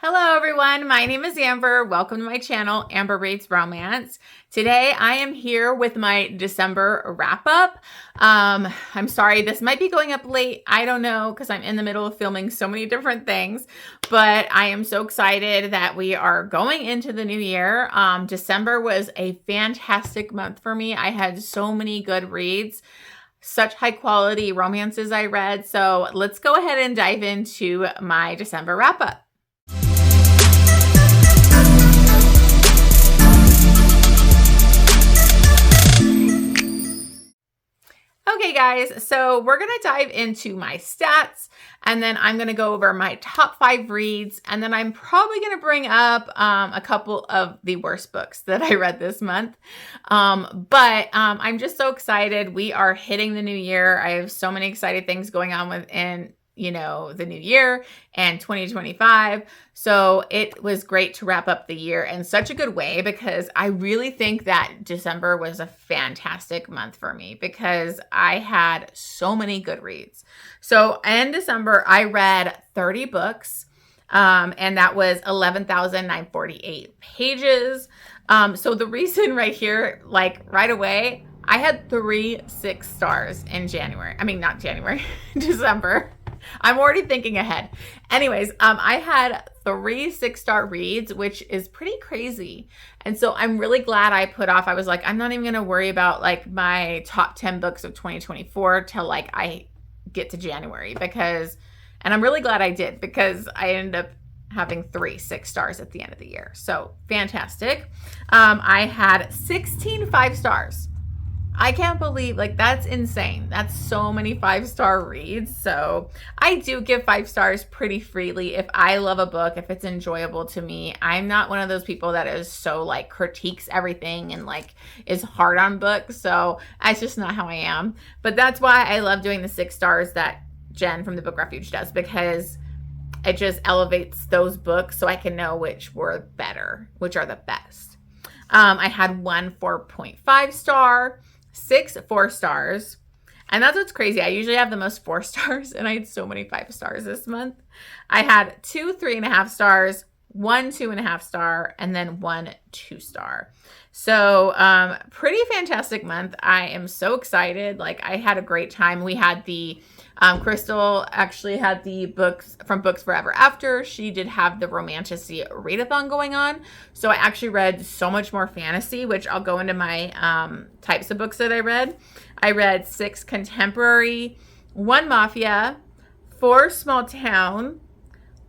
Hello everyone, my name is Amber. Welcome to my channel, Amber Rates Romance. Today I am here with my December wrap up. I'm sorry, this might be going up late. I don't know because I'm in the middle of filming so many different things, but I am so excited that we are going into the new year. December was a fantastic month for me. I had so many good reads. Such high quality romances I read. So let's go ahead and dive into my December wrap up. Okay guys, so we're going to dive into my stats and then I'm going to go over my top 5 reads and then I'm probably going to bring up a couple of the worst books that I read this month. But I'm just so excited. We are hitting the new year. I have so many exciting things going on within the new year and 2025. So it was great to wrap up the year in such a good way because I really think that December was a fantastic month for me because I had so many good reads. So in December, I read 30 books, and that was 11,948 pages. So the reason right here, like right away, I had 3 6 stars in January. I mean, not January, December. I'm already thinking ahead. Anyways, I had 3 6-star reads, which is pretty crazy. And so I'm really glad I put off. I was like, I'm not even going to worry about like my top 10 books of 2024 till like I get to January and I'm really glad I did because I ended up having 3 6 stars at the end of the year. So fantastic. I had 16 5 stars. I can't believe, like, that's insane. That's so many 5-star reads. So I do give 5 stars pretty freely. If I love a book, if it's enjoyable to me, I'm not one of those people that is so like critiques everything and like is hard on books. So that's just not how I am. But that's why I love doing the 6 stars that Jen from the Book Refuge does because it just elevates those books so I can know which were better, which are the best. I had 1 4.5 star. 6 4 stars. And that's what's crazy. I usually have the most 4 stars and I had so many 5 stars this month. I had 2 3.5 stars, 1 2.5 star, and then 1 2 star. So pretty fantastic month. I am so excited. Like I had a great time. We had the Crystal actually had the books from Books Forever After. She did have the Romantasy readathon going on. So I actually read so much more fantasy, which I'll go into my types of books that I read. I read 6 contemporary, 1 mafia, 4 small town,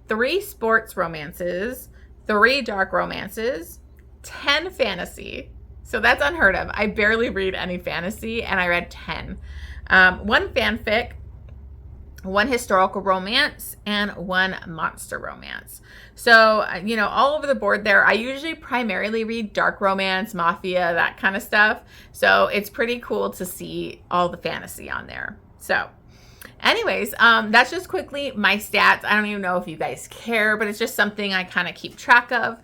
3 sports romances, 3 dark romances, 10 fantasy. So that's unheard of. I barely read any fantasy and I read 10. 1 fanfic, 1 historical romance, and 1 monster romance. So, all over the board there. I usually primarily read dark romance, mafia, that kind of stuff. So it's pretty cool to see all the fantasy on there. So anyways, that's just quickly my stats. I don't even know if you guys care, but it's just something I kind of keep track of.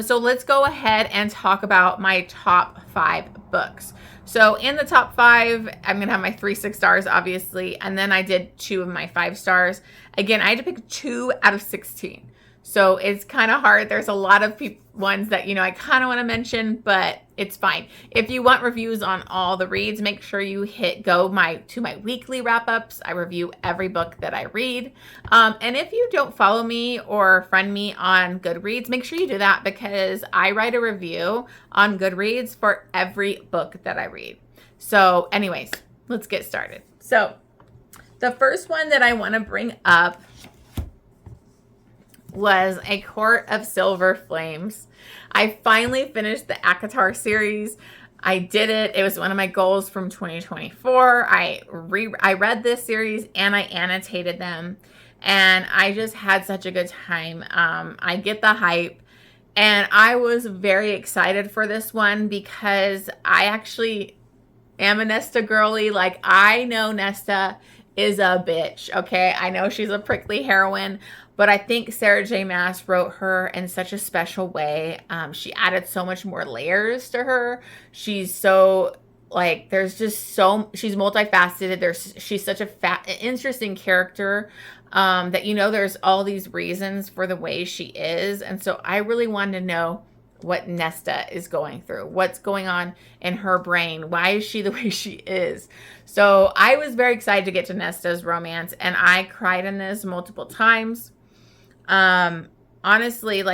So let's go ahead and talk about my top 5 books. So in the top 5, I'm going to have my 3 6 stars, obviously. And then I did 2 of my 5 stars. Again, I had to pick 2 out of 16. So it's kind of hard. There's a lot of ones that, I kind of want to mention, but it's fine. If you want reviews on all the reads, make sure you go to my weekly wrap-ups. I review every book that I read. And if you don't follow me or friend me on Goodreads, make sure you do that because I write a review on Goodreads for every book that I read. So anyways, let's get started. So the first one that I want to bring up was A Court of Silver Flames. I finally finished the ACOTAR series. I did it. It was one of my goals from 2024. I read this series and I annotated them and I just had such a good time. I get the hype and I was very excited for this one because I actually am a Nesta girly. Like I know Nesta is a bitch. Okay. I know she's a prickly heroine, but I think Sarah J. Maas wrote her in such a special way. She added so much more layers to her. She's so she's multifaceted. She's such an interesting character. that, there's all these reasons for the way she is. And so I really wanted to know what Nesta is going through, what's going on in her brain. Why is she the way she is? So I was very excited to get to Nesta's romance, and I cried in this multiple times. Honestly,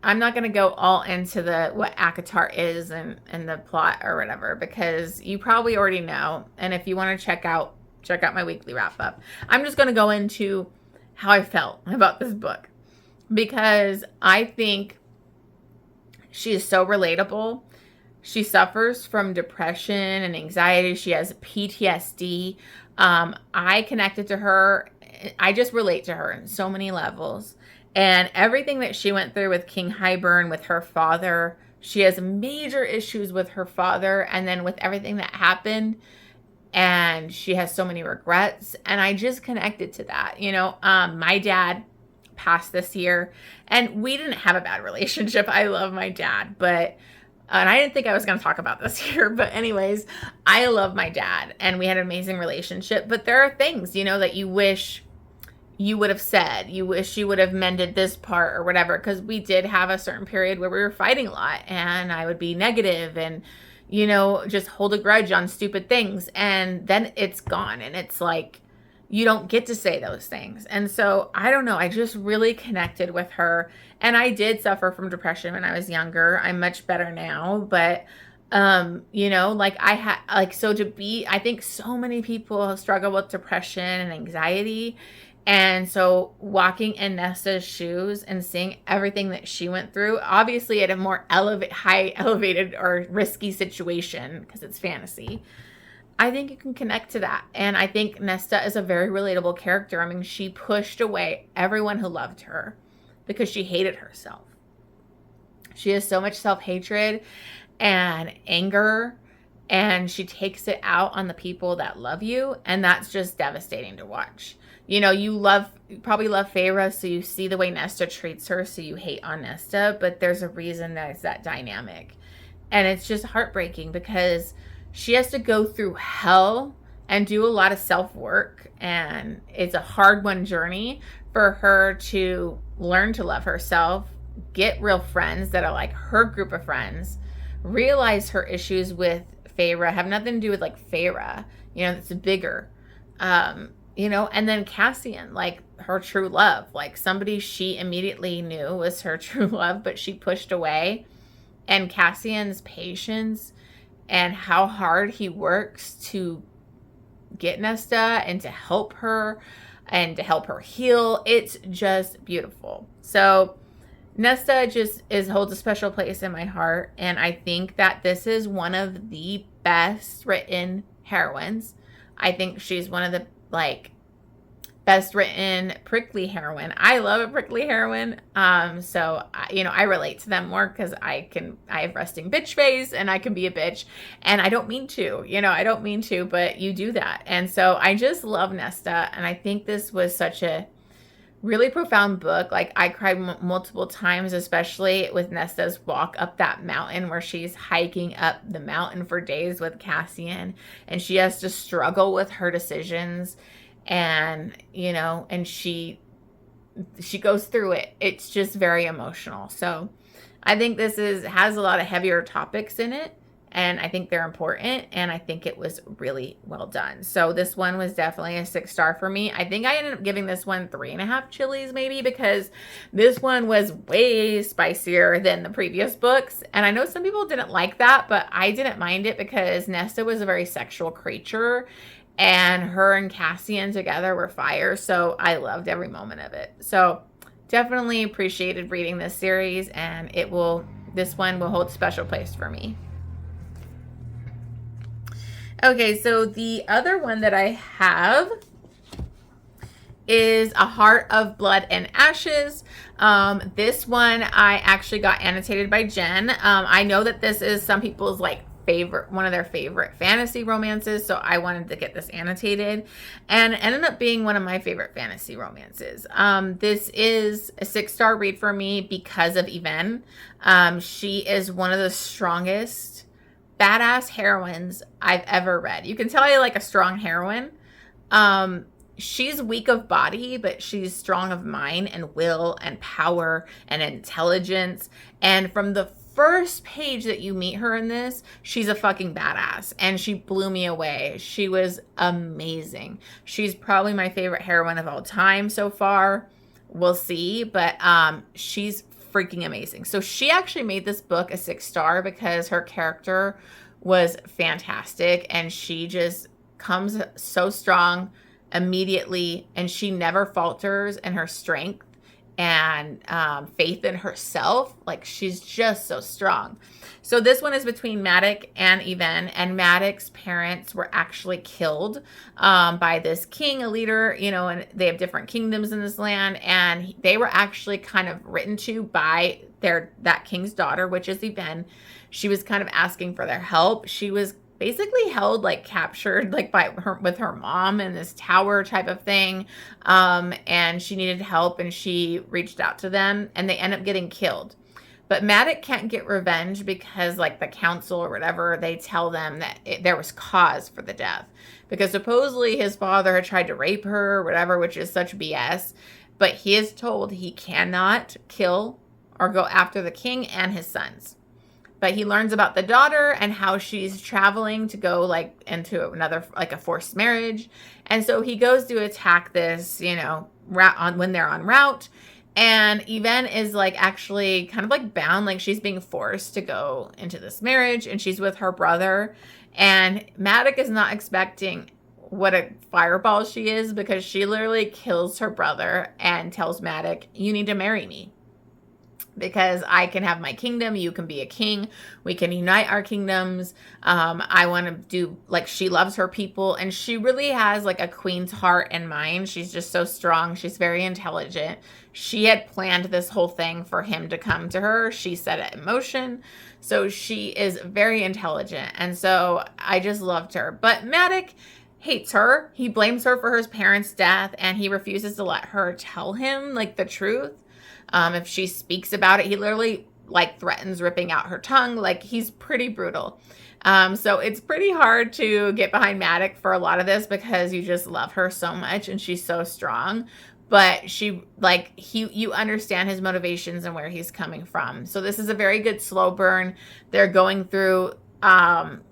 I'm not going to go all into what ACOTAR is and the plot or whatever, because you probably already know. And if you want to check out my weekly wrap up, I'm just going to go into how I felt about this book, because I think she is so relatable. She suffers from depression and anxiety. She has PTSD. I connected to her. I just relate to her in so many levels. And everything that she went through with King Hybern, with her father, she has major issues with her father, and then with everything that happened. And she has so many regrets. And I just connected to that. My dad passed this year, and we didn't have a bad relationship. I love my dad, and I didn't think I was going to talk about this here, but anyways, I love my dad, and we had an amazing relationship. But there are things, that you wish you would have said. You wish you would have mended this part or whatever, because we did have a certain period where we were fighting a lot, and I would be negative and, just hold a grudge on stupid things. And then it's gone, and it's like, you don't get to say those things. And so I don't know. I just really connected with her. And I did suffer from depression when I was younger. I'm much better now. But, I think so many people struggle with depression and anxiety. And so walking in Nesta's shoes and seeing everything that she went through, obviously at a more high elevated or risky situation, because it's fantasy, I think you can connect to that. And I think Nesta is a very relatable character. I mean, she pushed away everyone who loved her because she hated herself. She has so much self-hatred and anger, and she takes it out on the people that love you. And that's just devastating to watch. You probably love Feyre, so you see the way Nesta treats her, so you hate on Nesta, but there's a reason that it's that dynamic. And it's just heartbreaking, because she has to go through hell and do a lot of self-work, and it's a hard-won journey for her to learn to love herself, get real friends that are like her group of friends, realize her issues with Feyre have nothing to do with Feyre, it's bigger, and then Cassian, her true love, somebody she immediately knew was her true love, but she pushed away. And Cassian's patience and how hard he works to get Nesta and to help her heal. It's just beautiful. So Nesta just holds a special place in my heart. And I think that this is one of the best written heroines. I think she's one of the best written prickly heroine. I love a prickly heroine. So I relate to them more, because I have resting bitch face, and I can be a bitch, and I don't mean to, but you do that. And so I just love Nesta. And I think this was such a really profound book. I cried multiple times, especially with Nesta's walk up that mountain, where she's hiking up the mountain for days with Cassian, and she has to struggle with her decisions. And, and she goes through it. It's just very emotional. So I think this has a lot of heavier topics in it, and I think they're important, and I think it was really well done. So this one was definitely a 6-star for me. I think I ended up giving this one 3.5 chilies maybe, because this one was way spicier than the previous books. And I know some people didn't like that, but I didn't mind it, because Nesta was a very sexual creature, and her and Cassian together were fire. So I loved every moment of it. So definitely appreciated reading this series, and this one will hold a special place for me. Okay, so the other one that I have is A Heart of Blood and Ashes. This one I actually got annotated by Jen. I know that this is some people's one of their favorite fantasy romances, so I wanted to get this annotated, and it ended up being one of my favorite fantasy romances. This is a 6-star read for me because of Yvonne. She is one of the strongest badass heroines I've ever read. You can tell I like a strong heroine. she's weak of body, but she's strong of mind and will and power and intelligence. And from the first page that you meet her in this, she's a fucking badass, and she blew me away. She was amazing. She's probably my favorite heroine of all time so far. We'll see, but she's freaking amazing. So she actually made this book a 6-star because her character was fantastic, and she just comes so strong immediately, and she never falters in her strength and faith in herself. Like, she's just so strong. So this one is between Maddox and Yvonne, and Maddox's parents were actually killed by this king, a leader, you know, and they have different kingdoms in this land, and they were actually kind of written to by that king's daughter, which is Yvonne. She was kind of asking for their help. She was basically held, like, captured, like, by her with her mom in this tower type of thing, and she needed help, and she reached out to them, and they end up getting killed. But Maddox can't get revenge because, like, the council or whatever, they tell them that there was cause for the death, because supposedly his father had tried to rape her or whatever, which is such BS. But he is told he cannot kill or go after the king and his sons. But he learns about the daughter and how she's traveling to go, like, into another, like, a forced marriage. And so he goes to attack this, you know, when they're en route. And Yvonne is, like, actually kind of, like, bound, like, she's being forced to go into this marriage, and she's with her brother. And Maddox is not expecting what a fireball she is, because she literally kills her brother and tells Maddox, "You need to marry me, because I can have my kingdom, you can be a king, we can unite our kingdoms. I want to do," like, she loves her people, and she really has, like, a queen's heart and mind. She's just so strong. She's very intelligent. She had planned this whole thing for him to come to her. She set it in motion. So she is very intelligent. And so I just loved her. But Maddox hates her. He blames her for his parents' death, and he refuses to let her tell him, like, the truth. If she speaks about it, he literally, like, threatens ripping out her tongue. Like, he's pretty brutal. So it's pretty hard to get behind Maddox for a lot of this, because you just love her so much, and she's so strong. But she, like, you understand his motivations and where he's coming from. So this is a very good slow burn. They're going through,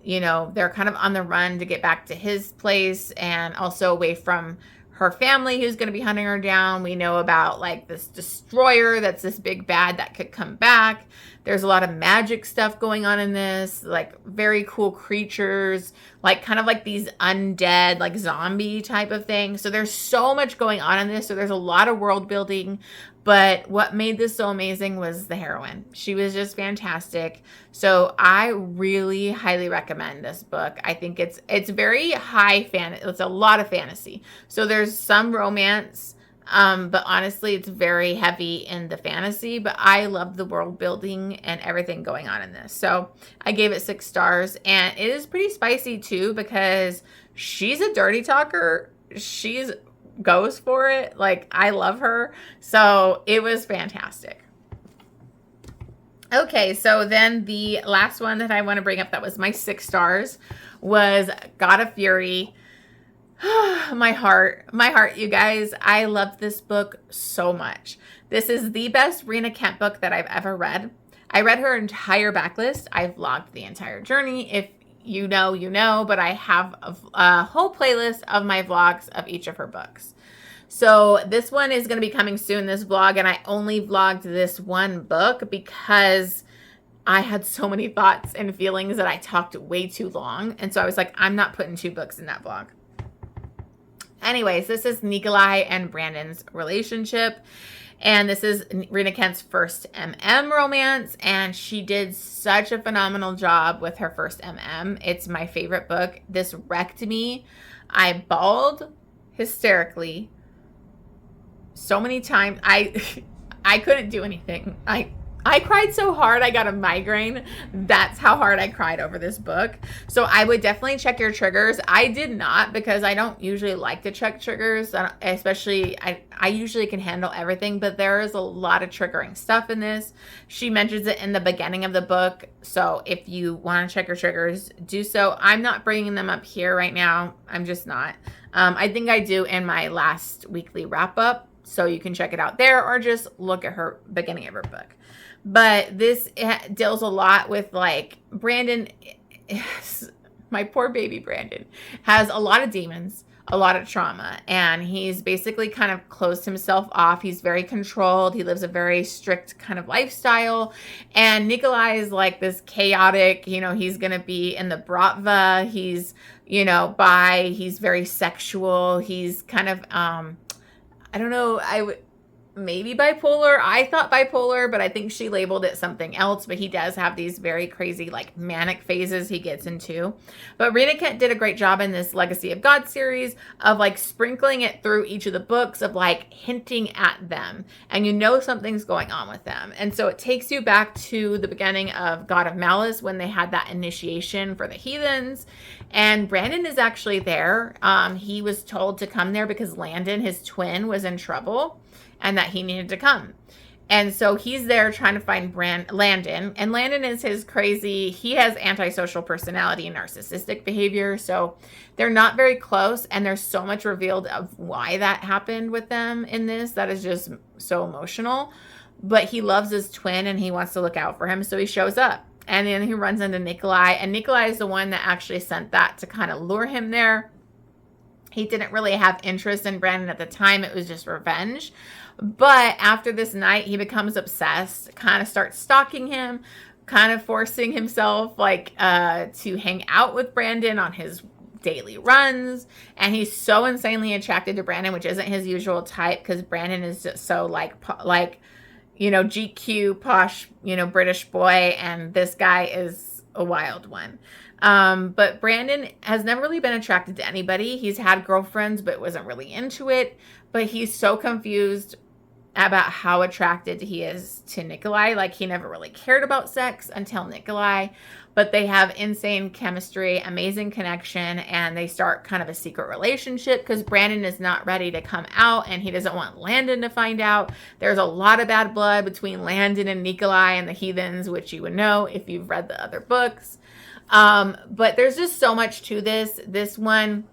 you know, they're kind of on the run to get back to his place, and also away from her family who's going to be hunting her down. We know about, like, this destroyer that's this big bad that could come back. There's a lot of magic stuff going on in this, like, very cool creatures, like, kind of like these undead, like, zombie type of thing. So there's so much going on in this. So there's a lot of world building. But what made this so amazing was the heroine. She was just fantastic. So I really highly recommend this book. I think it's very high it's a lot of fantasy. So there's some romance, but honestly, it's very heavy in the fantasy. But I love the world building and everything going on in this. So I gave it 6 stars, and it is pretty spicy too, because she's a dirty talker. She's goes for it. Like, I love her. So it was fantastic. Okay, so then the last one that I want to bring up that was my 6 stars was God of Fury. My heart, you guys. I love this book so much. This is the best Rina Kent book that I've ever read. I read her entire backlist. I vlogged the entire journey. If you know, you know, but I have a whole playlist of my vlogs of each of her books. So this one is going to be coming soon, this vlog, and I only vlogged this one book because I had so many thoughts and feelings that I talked way too long. And so I was like, I'm not putting 2 books in that vlog. Anyways, this is Nikolai and Brandon's relationship. And this is Rina Kent's first MM romance, and she did such a phenomenal job with her first MM. It's my favorite book. This wrecked me. I bawled hysterically so many times. I couldn't do anything. I I cried so hard I got a migraine. That's how hard I cried over this book. So I would definitely check your triggers. I did not, because I don't usually like to check triggers, especially I usually can handle everything, but there is a lot of triggering stuff in this. She mentions it in the beginning of the book. So if you want to check your triggers, do so. I'm not bringing them up here right now. I'm just not. I think I do in my last weekly wrap up. So you can check it out there, or just look at her beginning of her book. But this deals a lot with, like, Brandon, my poor baby Brandon, has a lot of demons, a lot of trauma, and he's basically kind of closed himself off. He's very controlled. He lives a very strict kind of lifestyle. And Nikolai is like this chaotic, he's going to be in the Bratva. He's, bi. He's very sexual. He's kind of, I don't know, maybe bipolar. I thought bipolar, but I think she labeled it something else. But he does have these very crazy, like, manic phases he gets into. But Rina Kent did a great job in this Legacy of God series of, like, sprinkling it through each of the books, of, like, hinting at them, and something's going on with them. And so it takes you back to the beginning of God of Malice, when they had that initiation for the heathens. And Brandon is actually there. He was told to come there because Landon, his twin, was in trouble, and that he needed to come. And so he's there trying to find Landon. And Landon is his crazy, he has antisocial personality and narcissistic behavior. So they're not very close. And there's so much revealed of why that happened with them in this. That is just so emotional. But he loves his twin and he wants to look out for him. So he shows up. And then he runs into Nikolai. And Nikolai is the one that actually sent that to kind of lure him there. He didn't really have interest in Brandon at the time. It was just revenge. But after this night, he becomes obsessed, kind of starts stalking him, kind of forcing himself, like, to hang out with Brandon on his daily runs. And he's so insanely attracted to Brandon, which isn't his usual type, because Brandon is just so, like, GQ, posh, British boy. And this guy is a wild one. But Brandon has never really been attracted to anybody. He's had girlfriends, but wasn't really into it. But he's so confused about how attracted he is to Nikolai. Like, he never really cared about sex until Nikolai. But they have insane chemistry, amazing connection, and they start kind of a secret relationship because Brandon is not ready to come out, and he doesn't want Landon to find out. There's a lot of bad blood between Landon and Nikolai and the heathens, which you would know if you've read the other books. But there's just so much to this. This one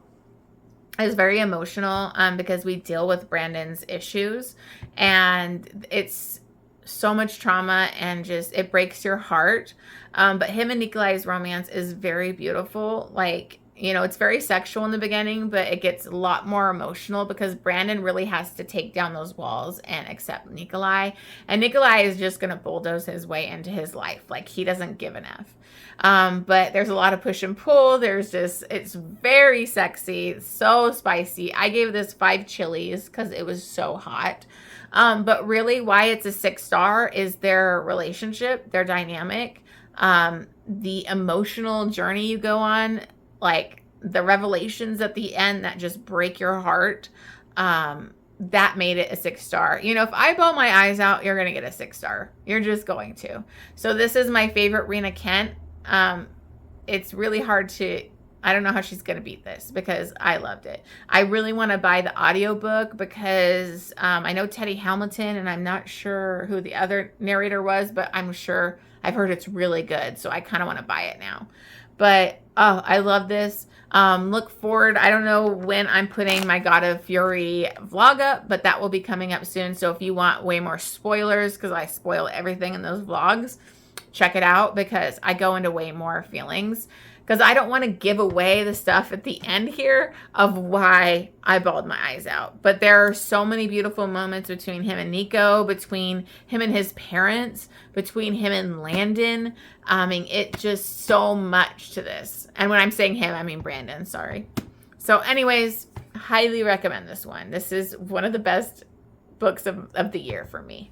is very emotional because we deal with Brandon's issues, and it's so much trauma, and just it breaks your heart. But him and Nikolai's romance is very beautiful. Like, it's very sexual in the beginning, but it gets a lot more emotional because Brandon really has to take down those walls and accept Nikolai. And Nikolai is just going to bulldoze his way into his life. Like, he doesn't give an F. But there's a lot of push and pull. It's very sexy, so spicy. I gave this 5 chilies because it was so hot. But really why it's a 6-star is their relationship, their dynamic, the emotional journey you go on, like the revelations at the end that just break your heart. That made it a 6-star. If I bawl my eyes out, you're going to get a 6-star. You're just going to. So this is my favorite Rina Kent. It's really hard to, I don't know how she's going to beat this because I loved it. I really want to buy the audiobook because I know Teddy Hamilton, and I'm not sure who the other narrator was, but I'm sure I've heard it's really good. So I kind of want to buy it now. But I love this. Look forward. I don't know when I'm putting my God of Fury vlog up, but that will be coming up soon. So if you want way more spoilers, because I spoil everything in those vlogs, check it out because I go into way more feelings. Because I don't want to give away the stuff at the end here of why I bawled my eyes out. But there are so many beautiful moments between him and Nico, between him and his parents, between him and Landon. I mean, it just so much to this. And when I'm saying him, I mean Brandon, sorry. So anyways, highly recommend this one. This is one of the best books of the year for me.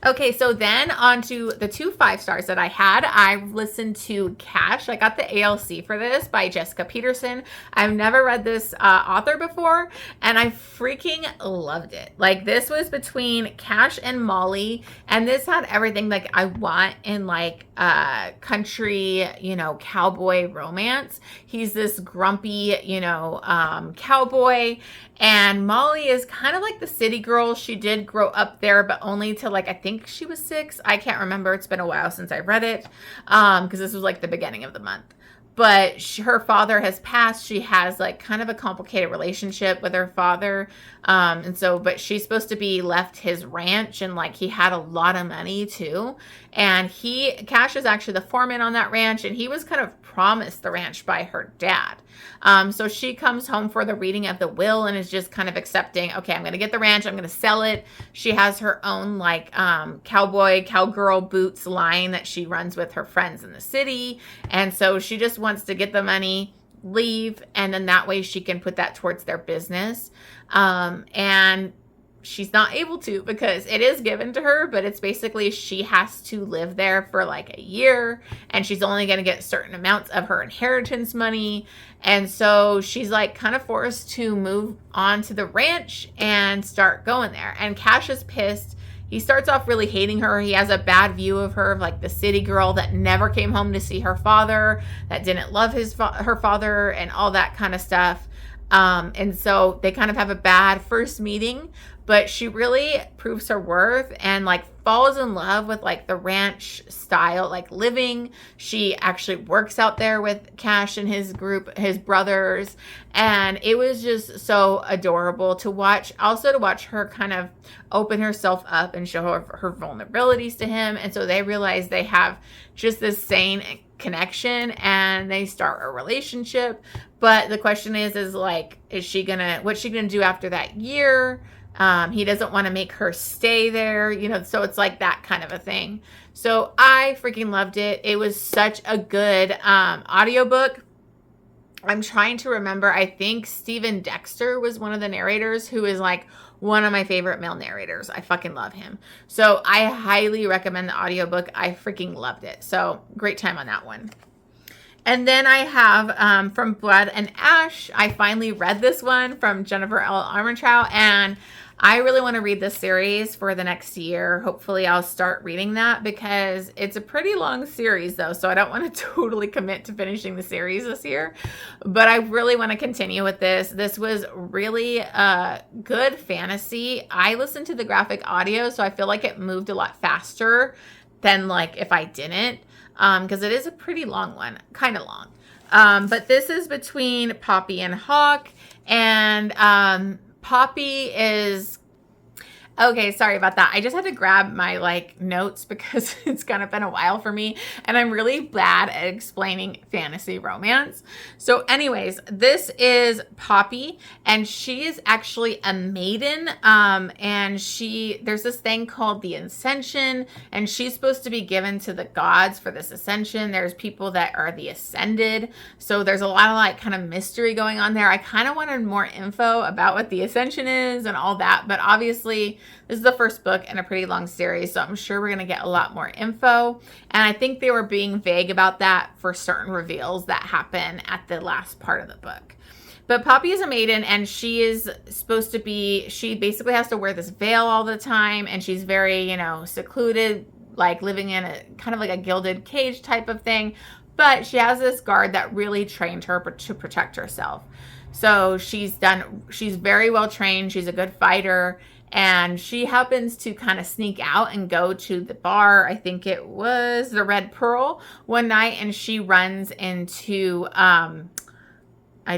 Okay, so then on to the 2 5-stars that I had. I listened to Cash. I got the ALC for this by Jessica Peterson. I've never read this author before, and I freaking loved it. Like, this was between Cash and Molly, and this had everything like I want in like country, cowboy romance. He's this grumpy, cowboy. And Molly is kind of like the city girl. She did grow up there, but only to like, I think she was 6. I can't remember. It's been a while since I read it because this was like the beginning of the month. But her father has passed. She has like kind of a complicated relationship with her father. But she's supposed to be left his ranch, and like he had a lot of money too. And Cash is actually the foreman on that ranch, and he was kind of promised the ranch by her dad. So she comes home for the reading of the will and is just kind of accepting, okay, I'm going to get the ranch. I'm going to sell it. She has her own like cowgirl boots line that she runs with her friends in the city. And so she just wants to get the money, leave, and then that way she can put that towards their business. And she's not able to because it is given to her, but it's basically she has to live there for like a year, and she's only going to get certain amounts of her inheritance money. And so she's like kind of forced to move on to the ranch and start going there. And Cash is pissed. He starts off really hating her. He has a bad view of her, of like the city girl that never came home to see her father, that didn't love her father, and all that kind of stuff. And so they kind of have a bad first meeting, but she really proves her worth and like falls in love with like the ranch style, like living. She actually works out there with Cash and his group, his brothers. And it was just so adorable to watch. Also to watch her kind of open herself up and show her vulnerabilities to him. And so they realize they have just this sane connection and they start a relationship. But the question is like, what's she gonna do after that year? He doesn't want to make her stay there, so it's like that kind of a thing. So I freaking loved it. It was such a good audiobook. I'm trying to remember. I think Stephen Dexter was one of the narrators, who is like one of my favorite male narrators. I fucking love him. So I highly recommend the audiobook. I freaking loved it. So great time on that one. And then I have From Blood and Ash. I finally read this one from Jennifer L. Armentrout, and I really want to read this series for the next year. Hopefully I'll start reading that because it's a pretty long series though, so I don't want to totally commit to finishing the series this year. But I really want to continue with this. This was really good fantasy. I listened to the graphic audio, so I feel like it moved a lot faster than like if I didn't. Because it is a pretty long one, kind of long. But this is between Poppy and Hawk, and Poppy is... Okay, sorry about that. I just had to grab my like notes because it's kind of been a while for me, and I'm really bad at explaining fantasy romance. So anyways, this is Poppy, and she is actually a maiden, and there's this thing called the Ascension, and she's supposed to be given to the gods for this ascension. There's people that are the ascended, so there's a lot of like kind of mystery going on there. I kind of wanted more info about what the Ascension is and all that, but obviously this is the first book in a pretty long series, so I'm sure we're going to get a lot more info. And I think they were being vague about that for certain reveals that happen at the last part of the book. But Poppy is a maiden, and she is supposed to be, she basically has to wear this veil all the time, and she's very, secluded, like living in a kind of like a gilded cage type of thing. But she has this guard that really trained her to protect herself. So she's very well trained. She's a good fighter. And she happens to kind of sneak out and go to the bar. I think it was the Red Pearl one night. And she runs into, I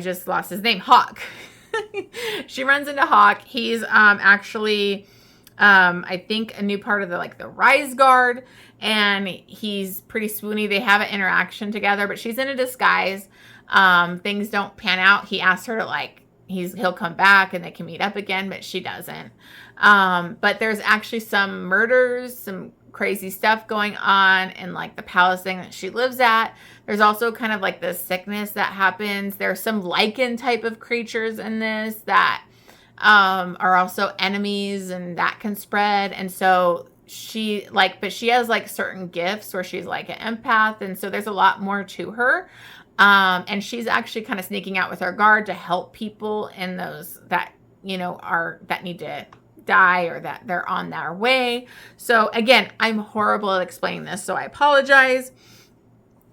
just lost his name, Hawk. She runs into Hawk. He's actually, I think, a new part of the Rise Guard. And he's pretty swoony. They have an interaction together, but she's in a disguise. Things don't pan out. He asks her to he'll come back and they can meet up again, but she doesn't. But there's actually some murders, some crazy stuff going on in the palace thing that she lives at. There's also kind of this sickness that happens. There's some lichen type of creatures in this that are also enemies, and that can spread. And so but she has like certain gifts where she's like an empath. And so there's a lot more to her. And she's actually kind of sneaking out with her guard to help people in those that, that need to die or that they're on their way. So again, I'm horrible at explaining this, so I apologize.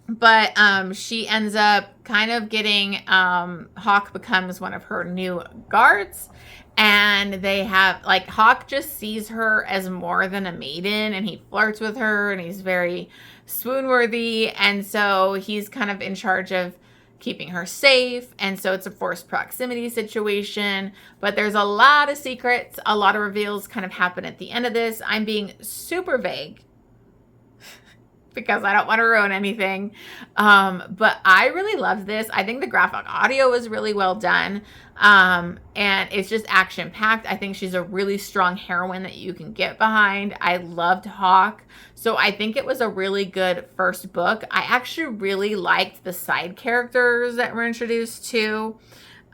But she ends up kind of getting, Hawk becomes one of her new guards. And they have, like, Hawk just sees her as more than a maiden, and he flirts with her, and he's very swoon-worthy. And so he's kind of in charge of keeping her safe. And so it's a forced proximity situation. But there's a lot of secrets. A lot of reveals kind of happen at the end of this. I'm being super vague because I don't want to ruin anything. But I really loved this. I think the graphic audio was really well done. And it's just action packed. I think she's a really strong heroine that you can get behind. I loved Hawk. So I think it was a really good first book. I actually really liked the side characters that were introduced to.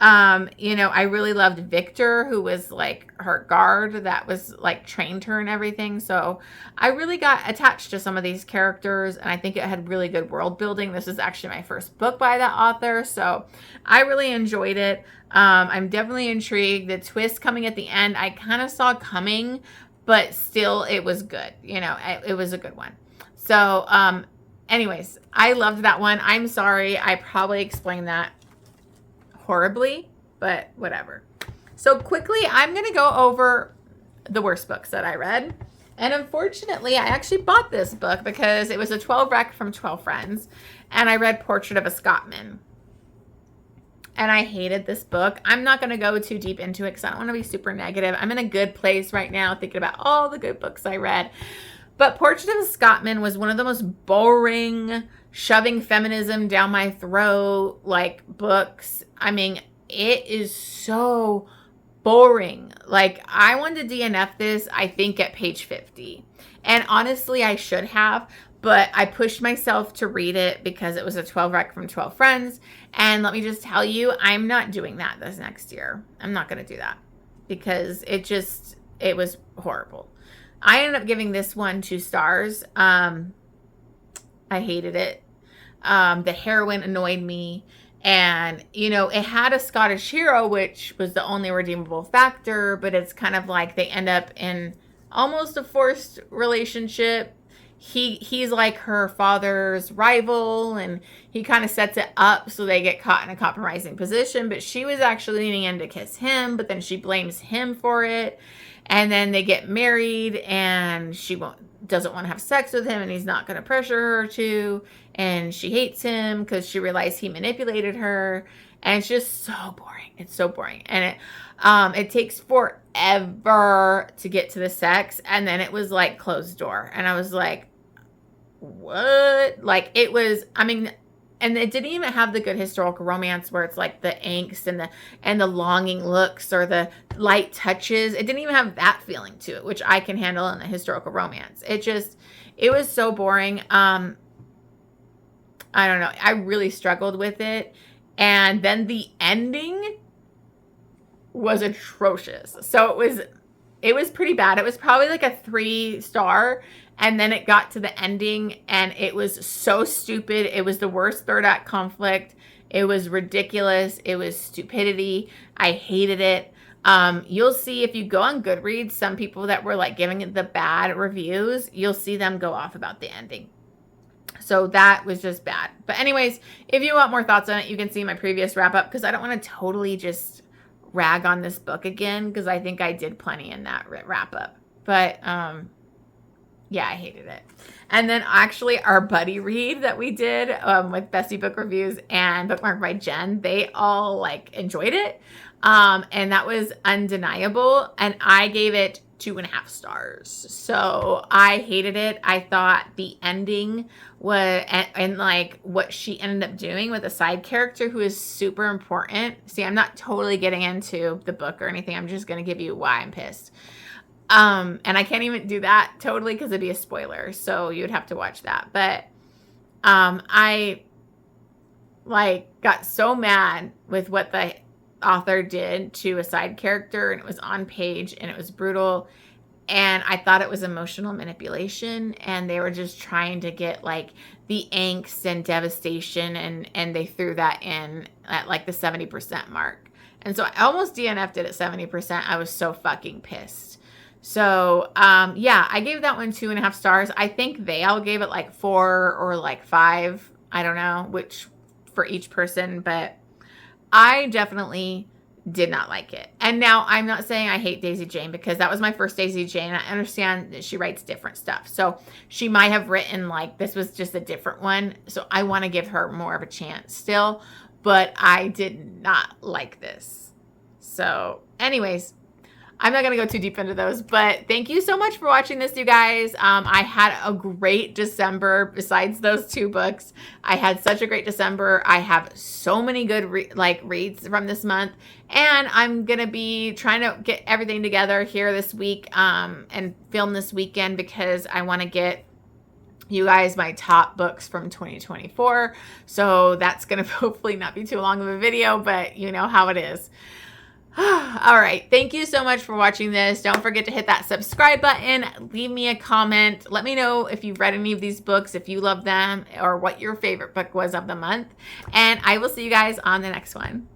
I really loved Victor, who was like her guard that was like trained her and everything. So I really got attached to some of these characters, and I think it had really good world building. This is actually my first book by that author, so I really enjoyed it. I'm definitely intrigued. The twist coming at the end, I kind of saw coming, but still it was good. It was a good one. So, anyways, I loved that one. I'm sorry. I probably explained that horribly, but whatever. So quickly, I'm going to go over the worst books that I read. And unfortunately, I actually bought this book because it was a 12 rec from 12 friends. And I read Portrait of a Scotsman. And I hated this book. I'm not going to go too deep into it because I don't want to be super negative. I'm in a good place right now thinking about all the good books I read. But Portrait of a Scotsman was one of the most boring, shoving feminism down my throat, like, books. I mean, it is so boring. Like, I wanted to DNF this, I think, at page 50. And honestly, I should have, but I pushed myself to read it because it was a 12 rec from 12 friends. And let me just tell you, I'm not doing that this next year. I'm not going to do that because it was horrible. I ended up giving this one 2 stars. I hated it. The heroine annoyed me. And, it had a Scottish hero, which was the only redeemable factor, but it's kind of like they end up in almost a forced relationship. He's like her father's rival, and he kind of sets it up so they get caught in a compromising position, but she was actually leaning in to kiss him, but then she blames him for it. And then they get married, and she doesn't want to have sex with him, and he's not going to pressure her to. And she hates him because she realized he manipulated her. And it's just so boring. It's so boring. And it takes forever to get to the sex. And then it was like closed door. And I was like, what? Like, it was, and it didn't even have the good historical romance where it's like the angst and the longing looks or the light touches. It didn't even have that feeling to it, which I can handle in the historical romance. It was so boring. I don't know. I really struggled with it. And then the ending was atrocious. So it was pretty bad. It was probably like a 3-star. And then it got to the ending, and it was so stupid. It was the worst third act conflict. It was ridiculous. It was stupidity. I hated it. You'll see if you go on Goodreads, some people that were like giving it the bad reviews, you'll see them go off about the ending. So that was just bad. But anyways, if you want more thoughts on it, you can see my previous wrap up because I don't want to totally just rag on this book again because I think I did plenty in that wrap up. But, yeah, I hated it. And then actually our buddy read that we did with Bessie Book Reviews and Bookmark by Jen, they all like enjoyed it. And that was undeniable. And I gave it 2.5 stars. So I hated it. I thought the ending was, and like what she ended up doing with a side character who is super important. See, I'm not totally getting into the book or anything. I'm just going to give you why I'm pissed. And I can't even do that totally because it'd be a spoiler. So you'd have to watch that. But, I like got so mad with what the author did to a side character, and it was on page and it was brutal. And I thought it was emotional manipulation, and they were just trying to get like the angst and devastation, and they threw that in at like the 70% mark. And so I almost DNF'd it at 70%. I was so fucking pissed. So, yeah, I gave that one 2.5 stars. I think they all gave it like 4 or like 5. I don't know which for each person, but I definitely did not like it. And now I'm not saying I hate Daisy Jane, because that was my first Daisy Jane. I understand that she writes different stuff. So she might have written like, this was just a different one. So I want to give her more of a chance still, but I did not like this. So anyways, I'm not going to go too deep into those, but thank you so much for watching this, you guys. I had a great December besides those 2 books. I had such a great December. I have so many good reads from this month, and I'm going to be trying to get everything together here this week and film this weekend, because I want to get you guys my top books from 2024. So that's going to hopefully not be too long of a video, but you know how it is. All right. Thank you so much for watching this. Don't forget to hit that subscribe button. Leave me a comment. Let me know if you've read any of these books, if you love them, or what your favorite book was of the month. And I will see you guys on the next one.